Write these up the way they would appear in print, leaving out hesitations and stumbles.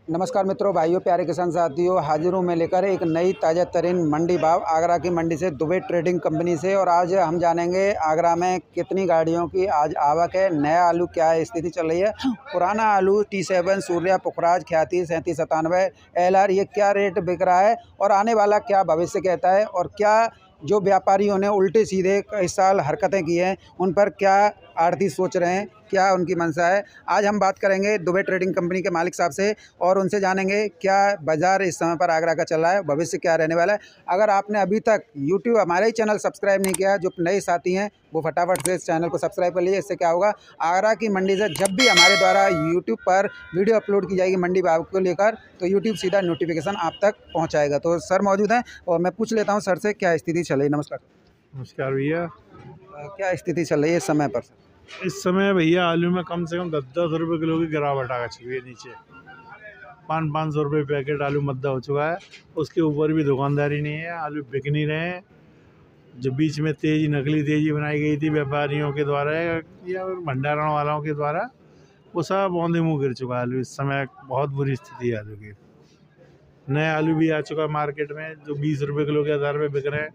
नमस्कार मित्रों, भाइयों, प्यारे किसान साथियों, हाजिर हूँ मैं लेकर एक नई ताज़ा तरीन मंडी भाव आगरा की मंडी से, दुबे ट्रेडिंग कंपनी से। और आज हम जानेंगे आगरा में कितनी गाड़ियों की आज आवक है, नया आलू क्या स्थिति चल रही है, पुराना आलू T7 सूर्या पुखराज ख्याति 3797 LR ये क्या रेट बिक रहा है और आने वाला क्या भविष्य कहता है, और क्या जो व्यापारियों ने उल्टे सीधे इस साल हरकतें की हैं उन पर क्या आढ़ती सोच रहे हैं, क्या उनकी मंशा है। आज हम बात करेंगे दुबे ट्रेडिंग कंपनी के मालिक साहब से और उनसे जानेंगे क्या बाज़ार इस समय पर आगरा का चल रहा है, भविष्य क्या रहने वाला है। अगर आपने अभी तक यूट्यूब हमारा ही चैनल सब्सक्राइब नहीं किया, जो नए साथी हैं वो फटाफट से इस चैनल को सब्सक्राइब कर लीजिए। इससे क्या होगा, आगरा की मंडी से जब भी हमारे द्वारा यूट्यूब पर वीडियो अपलोड की जाएगी मंडी भाव को लेकर, तो यूट्यूब सीधा नोटिफिकेशन आप तक पहुँचाएगा। तो सर मौजूद हैं और मैं पूछ लेता हूँ सर से क्या स्थिति चल रही है। नमस्कार। नमस्कार भैया। क्या स्थिति चल रही है इस समय पर? इस समय भैया आलू में कम से कम 10-10 रुपये किलो की गिरावट आ चुकी है। नीचे 500-500 रुपये पैकेट आलू मद्दा हो चुका है। उसके ऊपर भी दुकानदारी नहीं है, आलू बिक नहीं रहे हैं। जो बीच में तेज़ी, नकली तेज़ी बनाई गई थी व्यापारियों के द्वारा या भंडारण वालों के द्वारा, वो सब औंधे मुँह गिर चुका है आलू। इस समय बहुत बुरी स्थिति है आलू की। नया आलू भी आ चुका है मार्केट में, जो 20 रुपये किलो के आधार पर बिक रहे हैं।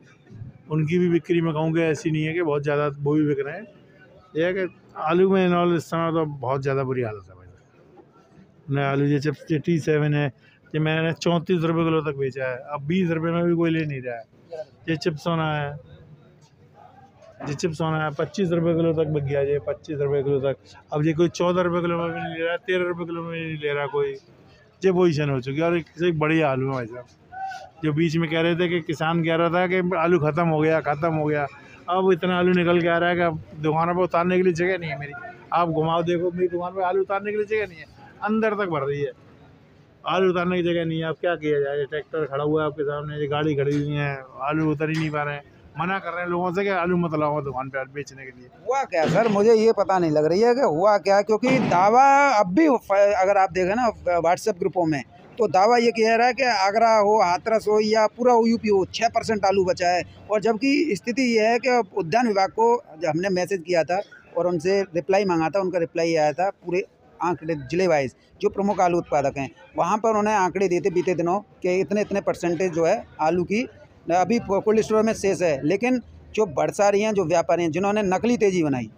उनकी भी बिक्री में कहूँगा ऐसी नहीं है कि बहुत ज़्यादा वो भी बिक रहे हैं। यह है कि आलू में इनऑल इस समय तो बहुत ज़्यादा बुरी हालत है भाई। नया आलू जो T7 है, ये मैंने 34 रुपये किलो तक बेचा है। अब 20 रुपये में भी कोई ले नहीं रहा है। ये चिप्स होना है, 25 रुपये किलो तक बिक गया। ये 25 रुपये किलो तक। अब ये कोई 14 रुपये किलो में भी नहीं ले रहा है, 13 रुपये किलो में भी नहीं ले रहा कोई। ये पोजीशन हो चुकी है। और एक बढ़िया आलू है भाई साहब। जो बीच में कह रहे थे कि किसान कह रहा था कि आलू ख़त्म हो गया, अब इतना आलू निकल के आ रहा है कि दुकानों पर उतारने के लिए जगह नहीं है मेरी। आप घुमाओ, देखो मेरी दुकान पे आलू उतारने के लिए जगह नहीं है, अंदर तक भर रही है। आलू उतारने की जगह नहीं है। अब क्या किया जाए? ट्रैक्टर खड़ा हुआ है आपके सामने, ये गाड़ी खड़ी हुई है, आलू उतर ही नहीं पा रहे हैं। मना कर रहे हैं लोगों से कि आलू मत लाओ दुकान पे बेचने के लिए। हुआ क्या सर, मुझे ये पता नहीं लग रही है कि हुआ क्या, क्योंकि दावा अब भी अगर आप देखें ना व्हाट्सएप ग्रुपों में, तो दावा ये कह रहा है कि आगरा हो, हाथरस हो या पूरा यूपी हो, 6% आलू बचा है। और जबकि स्थिति ये है कि उद्यान विभाग को जब हमने मैसेज किया था और उनसे रिप्लाई मांगा था, उनका रिप्लाई आया था पूरे आंकड़े जिले वाइज जो प्रमुख आलू उत्पादक हैं, वहाँ पर उन्होंने आंकड़े दिए थे बीते दिनों कि इतने परसेंटेज जो है आलू की अभी कोल्ड स्टोर में शेष है। लेकिन जो बरसारी हैं, जो व्यापारी हैं, जिन्होंने नकली तेज़ी बनाई,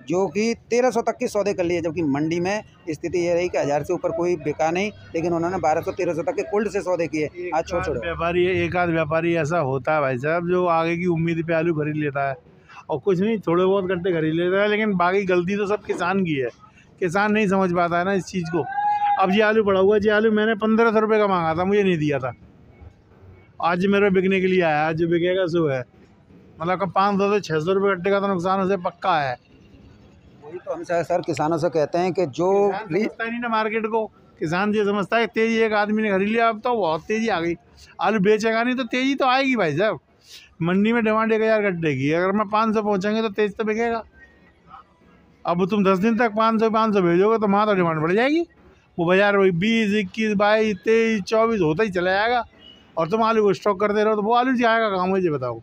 जो कि 1300 तक के सौदे कर लिए, जबकि मंडी में स्थिति ये रही कि 1000 से ऊपर कोई बिका नहीं, लेकिन उन्होंने 1200-1300 तक के कोल्ड से सौदे किए। आज छोटे व्यापारी, एक आध व्यापारी ऐसा होता है भाई साहब जो आगे की उम्मीद पे आलू खरीद लेता है और कुछ नहीं, थोड़े बहुत गट्टे खरीद लेता है। लेकिन बाकी गलती तो सब किसान की है। किसान नहीं समझ पाता है ना इस चीज़ को। अब ये आलू पड़ा हुआ है, ये आलू मैंने 1500 रुपये का मांगा था, मुझे नहीं दिया था। आज मेरे बिकने के लिए आया, आज जो बिकेगा सो है। मतलब 500 से 600 रुपये गट्टे का तो नुकसान उसे पक्का है। वही तो हम सर किसानों से कहते हैं कि जो समझता नहीं ना मार्केट को। किसान ये समझता है तेजी, एक आदमी ने खरीद लिया, अब तो बहुत तेजी आ गई, आलू बेचेगा नहीं तो तेजी तो आएगी भाई साहब। मंडी में डिमांड 1000 गट्टे की, अगर मैं 500 पहुँचेंगे तो तेज तो बिकेगा। अब तुम 10 दिन तक 500 भेजोगे तो वहाँ तो डिमांड बढ़ जाएगी। वो बाजार वही 20, 21, 22, 23, 24 होता ही चला जाएगा। और तुम आलू को स्टॉक करते रहो तो वो आलू जाएगा कहाँ, मुझे बताओ।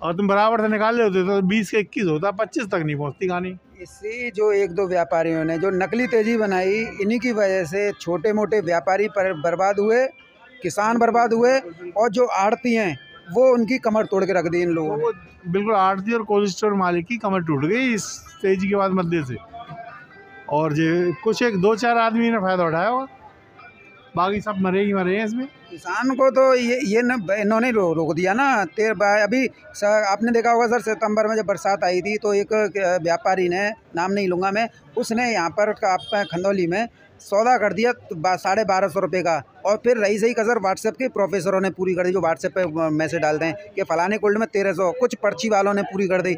और तुम बराबर से निकाल ले होते तो 20 के 21 होता, 25 तक नहीं पहुँचती कहानी। इससे जो एक दो व्यापारियों ने जो नकली तेज़ी बनाई, इन्हीं की वजह से छोटे मोटे व्यापारी पर बर्बाद हुए, किसान बर्बाद हुए, और जो आड़ती हैं वो उनकी कमर तोड़ के रख दी इन लोगों ने। बिल्कुल आड़ती और कोल्ड स्टोर मालिक की कमर टूट गई इस तेजी के बाद मध्य से। और जो कुछ 1-2-4 आदमी ने फ़ायदा उठाया और बाकी सब मरे ही मरे हैं इसमें। किसान को तो ये न इन्होंने रोक दिया ना। अभी आपने देखा होगा सर, सितंबर में जब बरसात आई थी तो एक व्यापारी ने, नाम नहीं लूँगा मैं, उसने यहाँ पर आपका खंदौली में सौदा कर दिया 1250 रुपये का। और फिर रही सही कसर व्हाट्सएप के प्रोफेसरों ने पूरी कर दी, जो व्हाट्सएप पे मैसेज डालते हैं कि फलाने कोल्ड में 1300, कुछ पर्ची वालों ने पूरी कर दी।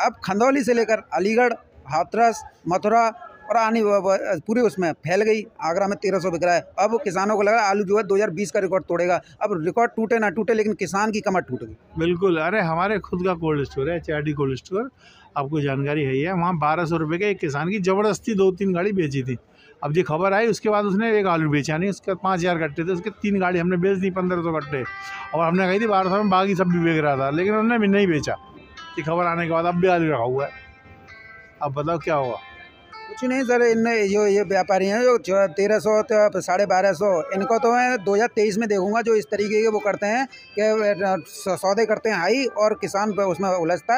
अब खंदौली से लेकर अलीगढ़, हाथरस, मथुरा और आनी पूरी उसमें फैल गई। आगरा में 1300 बिक रहा है। अब किसानों को लगा आलू जो है 2020 का रिकॉर्ड तोड़ेगा। अब रिकॉर्ड टूटे ना टूटे, लेकिन किसान की कमर टूट गई। बिल्कुल। अरे हमारे खुद का कोल्ड स्टोर है, चाडी कोल्ड स्टोर, आपको जानकारी है ही है। वहाँ 1200 रुपये के एक किसान की ज़बरदस्ती 2-3 गाड़ी बेची थी। अब ये खबर आई, उसके बाद उसने एक आलू बेचा नहीं, उसके 5000 गट्टे थे, उसके 3 गाड़ी हमने बेच दी 1500 गट्टे। और हमने कही थी 1200 में, बाकी सब भी बेच रहा था, लेकिन उन्होंने भी नहीं बेचा। ये खबर आने के बाद अब भी आलू रखा हुआ है। अब बताओ क्या होगा। कुछ नहीं सर, इन ये व्यापारी हैं जो 1300 1250, इनको तो मैं 2023 में देखूंगा जो इस तरीके के वो करते हैं कि सौदे करते हैं हाई और किसान उसमें उलझता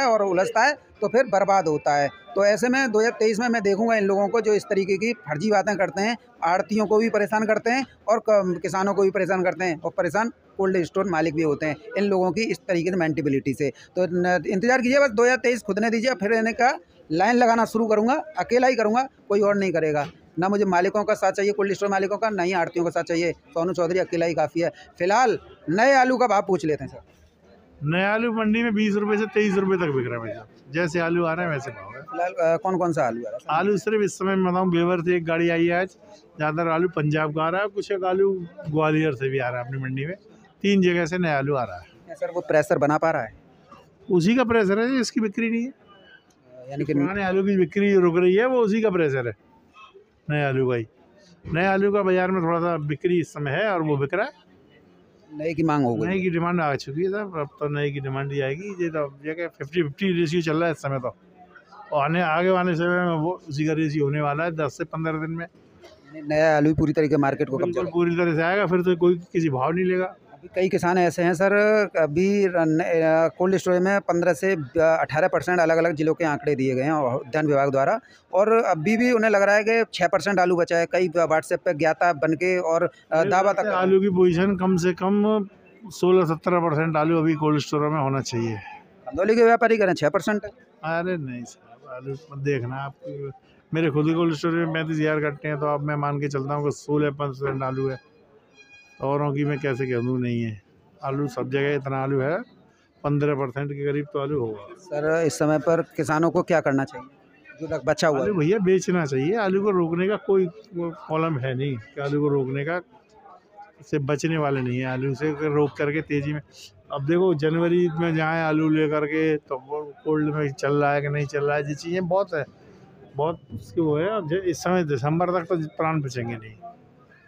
है तो फिर बर्बाद होता है। तो ऐसे में 2023 में मैं देखूंगा इन लोगों को जो इस तरीके की फर्जी बातें करते हैं, आड़तियों को भी परेशान करते हैं और किसानों को भी परेशान करते हैं, और परेशान कोल्ड स्टोर मालिक भी होते हैं इन लोगों की इस तरीके से मेंटेबिलिटी से। तो इंतजार कीजिए, बस 2023 खुद ने दीजिए, फिर इन्हें का लाइन लगाना शुरू करूँगा, अकेला ही करूँगा, कोई और नहीं करेगा। ना मुझे मालिकों का साथ चाहिए, कोल्ड स्टोर मालिकों का, ना ही आड़तियों का साथ चाहिए। सोनू चौधरी अकेला ही काफ़ी है। फिलहाल नए आलू का भाव पूछ लेते हैं सर। नए आलू मंडी में 20 रुपये से 23 रुपये तक बिक रहा है भाई साहब, जैसे आलू आ रहे हैं वैसे भाव है। फिलहाल कौन कौन सा आलू आ रहा है? आलू सिर्फ इस समय मैं बताऊँ, बेवर से एक गाड़ी आई है आज, ज़्यादातर आलू पंजाब का आ रहा है, कुछ एक आलू ग्वालियर से भी आ रहा है अपनी मंडी में। 3 जगह से नया आलू आ रहा है। सर वो प्रेशर बना पा रहा है? उसी का प्रेशर है, इसकी बिक्री नहीं है, यानी कि पुराने आलू की बिक्री रुक रही है, वो उसी का प्रेशर है नए आलू का ही। नए आलू का बाजार में थोड़ा सा बिक्री इस समय है और वो बिक रहा है। नए की मांग हो गई, नए की डिमांड आ चुकी है सर, अब तो नए की डिमांड ही आएगी। ये तो जगह 50-50 रेशियो चल रहा है इस समय तो, और आगे वाले समय में वो उसी का रेशियो होने वाला है 10 से 15 दिन में। नया आलू पूरी तरीके मार्केट को कब्जा पूरी तरह से आएगा, फिर तो कोई किसी भाव नहीं लेगा। अभी कई किसान ऐसे हैं सर, अभी कोल्ड स्टोरेज में 15 से 18% अलग अलग जिलों के आंकड़े दिए गए हैं उद्यान विभाग द्वारा, और अभी भी उन्हें लग रहा है कि 6% आलू बचा है। कई व्हाट्सएप पे ज्ञाता बन के और दावा तक आलू की पोजीशन कम से कम 16-17% आलू अभी कोल्ड स्टोर में होना चाहिए। खंदौली के व्यापारी करें 6%। अरे नहीं साहब, आलू मत देखना आप, मेरे खुद के कोल्ड स्टोर में 35,000 कट्टे हैं, तो अब मैं मान के चलता हूँ कि 16% आलू है। औरों की मैं कैसे कह दूँ नहीं है आलू, सब जगह इतना आलू है, 15% के करीब तो आलू होगा। सर इस समय पर किसानों को क्या करना चाहिए जो बचा हुआ है? आलू भैया बेचना चाहिए, आलू को रोकने का कोई कॉलम है नहीं कि आलू को रोकने का, से बचने वाले नहीं है आलू से रोक करके तेज़ी में। अब देखो जनवरी में जाएँ आलू ले करके तो कोल्ड में चल रहा है कि नहीं चल रहा है, ये चीज़ें बहुत है, बहुत उसकी वो है। अब इस समय दिसंबर तक तो प्राण बचेंगे नहीं,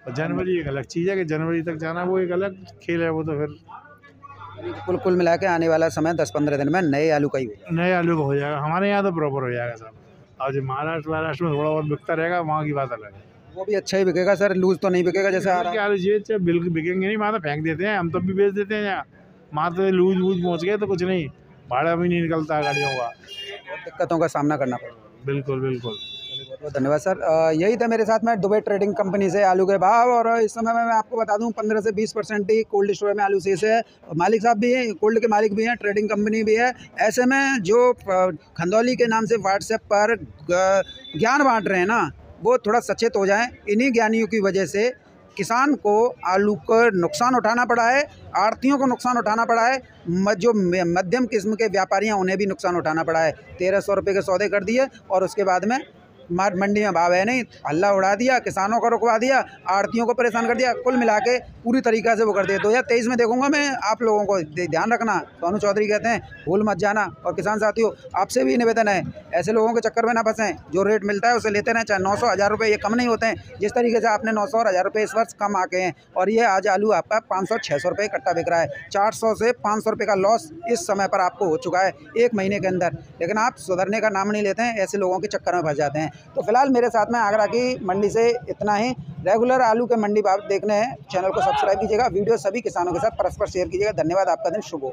और जनवरी एक अलग चीज़ है कि जनवरी तक जाना वो एक अलग खेल है। वो तो फिर कुल मिला के आने वाला समय 10-15 दिन में नए आलू का ही होगा। नए आलू का हो जाएगा, हमारे यहाँ तो प्रॉपर हो जाएगा साहब। और जो महाराष्ट्र में थोड़ा बहुत बिकता रहेगा, वहाँ की बात अलग है, वो भी अच्छा ही बिकेगा सर, लूज तो नहीं बिकेगा जैसे आ रहा है। आलू ये बिल्कुल बिकेंगे नहीं, वहाँ तो फेंक देते हैं, हम तब भी बेच देते हैं यहाँ। वहाँ तो लूज वूज पहुँच गए तो कुछ नहीं, भाड़ा भी नहीं निकलता है गाड़ियों का, दिक्कतों का सामना करना पड़ेगा। बिल्कुल बिल्कुल। बहुत बहुत धन्यवाद सर। यही था मेरे साथ में दुबे ट्रेडिंग कंपनी से आलू के भाव, और इस समय में मैं आपको बता दूं 15 से 20% ही कोल्ड स्टोर में आलू शेष है। मालिक साहब भी हैं, कोल्ड के मालिक भी हैं, ट्रेडिंग कंपनी भी है। ऐसे में जो खंदौली के नाम से व्हाट्सएप पर ज्ञान बांट रहे हैं ना, वो थोड़ा सचेत हो जाएं। इन्हीं ज्ञानियों की वजह से किसान को आलू का नुकसान उठाना पड़ा है, आड़तियों को नुकसान उठाना पड़ा है, जो मध्यम किस्म के व्यापारी हैं उन्हें भी नुकसान उठाना पड़ा है। 1300 रुपये के सौदे कर दिए और उसके बाद में मंडी में भाव है नहीं, हल्ला उड़ा दिया, किसानों को रुकवा दिया, आड़तियों को परेशान कर दिया, कुल मिला के पूरी तरीक़ा से वो कर दिया। 2023 में देखूंगा मैं, आप लोगों को ध्यान रखना। सोनू चौधरी कहते हैं भूल मत जाना। और किसान साथियों, आपसे भी निवेदन है, ऐसे लोगों के चक्कर में ना फंसें। जो रेट मिलता है उसे लेते रहें, चाहे 900-1000 रुपये, ये कम नहीं होते हैं। जिस तरीके से आपने 900 और 1000 रुपये इस वर्ष कम आ गए हैं, और ये आज आलू आपका 500-600 रुपये कट्टा बिक रहा है। 400 से 500 रुपये का लॉस इस समय पर आपको हो चुका है 1 महीने के अंदर, लेकिन आप सुधरने का नाम नहीं लेते हैं, ऐसे लोगों के चक्कर में फंस जाते हैं। तो फिलहाल मेरे साथ में आगरा की मंडी से इतना ही। रेगुलर आलू के मंडी भाव देखने हैं, चैनल को सब्सक्राइब कीजिएगा, वीडियो सभी किसानों के साथ परस्पर शेयर कीजिएगा। धन्यवाद, आपका दिन शुभ हो।